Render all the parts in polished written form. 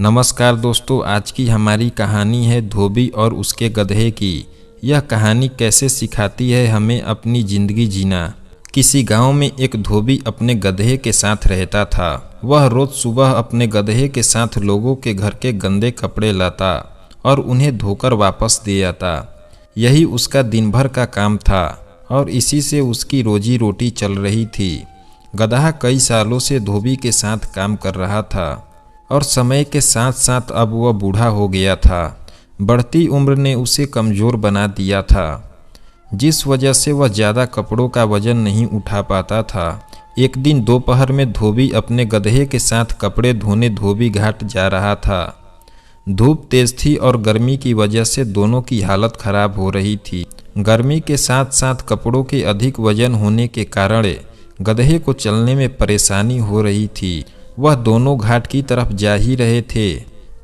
नमस्कार दोस्तों, आज की हमारी कहानी है धोबी और उसके गधे की। यह कहानी कैसे सिखाती है हमें अपनी ज़िंदगी जीना। किसी गांव में एक धोबी अपने गधे के साथ रहता था। वह रोज़ सुबह अपने गधे के साथ लोगों के घर के गंदे कपड़े लाता और उन्हें धोकर वापस दे आता। यही उसका दिन भर का काम था और इसी से उसकी रोजी रोटी चल रही थी। गधा कई सालों से धोबी के साथ काम कर रहा था और समय के साथ साथ अब वह बूढ़ा हो गया था। बढ़ती उम्र ने उसे कमज़ोर बना दिया था, जिस वजह से वह ज़्यादा कपड़ों का वजन नहीं उठा पाता था। एक दिन दोपहर में धोबी अपने गधे के साथ कपड़े धोने धोबी घाट जा रहा था। धूप तेज थी और गर्मी की वजह से दोनों की हालत खराब हो रही थी। गर्मी के साथ साथ कपड़ों के अधिक वजन होने के कारण गधे को चलने में परेशानी हो रही थी। वह दोनों घाट की तरफ जा ही रहे थे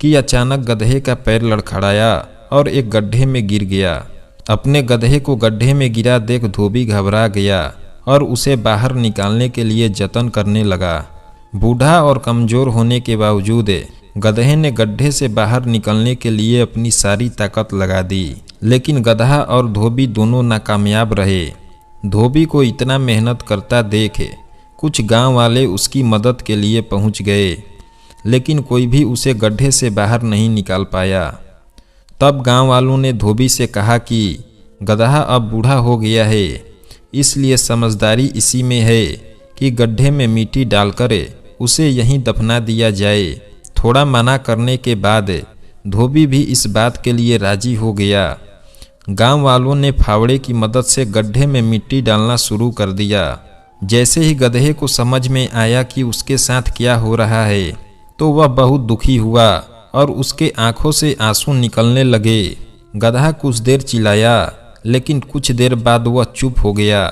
कि अचानक गधे का पैर लड़खड़ाया और एक गड्ढे में गिर गया। अपने गधे को गड्ढे में गिरा देख धोबी घबरा गया और उसे बाहर निकालने के लिए जतन करने लगा। बूढ़ा और कमज़ोर होने के बावजूद गधे ने गड्ढे से बाहर निकलने के लिए अपनी सारी ताकत लगा दी, लेकिन गधा और धोबी दोनों नाकामयाब रहे। धोबी को इतना मेहनत करता देख कुछ गांव वाले उसकी मदद के लिए पहुंच गए, लेकिन कोई भी उसे गड्ढे से बाहर नहीं निकाल पाया। तब गांव वालों ने धोबी से कहा कि गधा अब बूढ़ा हो गया है, इसलिए समझदारी इसी में है कि गड्ढे में मिट्टी डालकर उसे यहीं दफना दिया जाए। थोड़ा मना करने के बाद धोबी भी इस बात के लिए राजी हो गया। गांव वालों ने फावड़े की मदद से गड्ढे में मिट्टी डालना शुरू कर दिया। जैसे ही गधे को समझ में आया कि उसके साथ क्या हो रहा है, तो वह बहुत दुखी हुआ और उसके आंखों से आंसू निकलने लगे। गधा कुछ देर चिल्लाया, लेकिन कुछ देर बाद वह चुप हो गया।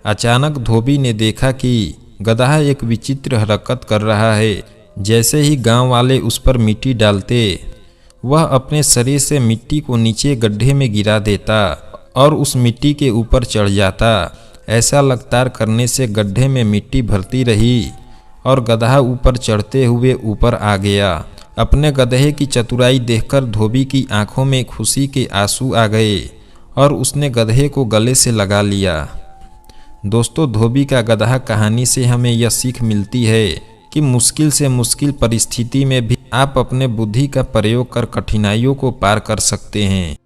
अचानक धोबी ने देखा कि गधा एक विचित्र हरकत कर रहा है। जैसे ही गांव वाले उस पर मिट्टी डालते, वह अपने शरीर से मिट्टी को नीचे गड्ढे में गिरा देता और उस मिट्टी के ऊपर चढ़ जाता। ऐसा लगातार करने से गड्ढे में मिट्टी भरती रही और गधा ऊपर चढ़ते हुए ऊपर आ गया। अपने गधे की चतुराई देखकर धोबी की आंखों में खुशी के आंसू आ गए और उसने गधे को गले से लगा लिया। दोस्तों, धोबी का गधा कहानी से हमें यह सीख मिलती है कि मुश्किल से मुश्किल परिस्थिति में भी आप अपने बुद्धि का प्रयोग कर कठिनाइयों को पार कर सकते हैं।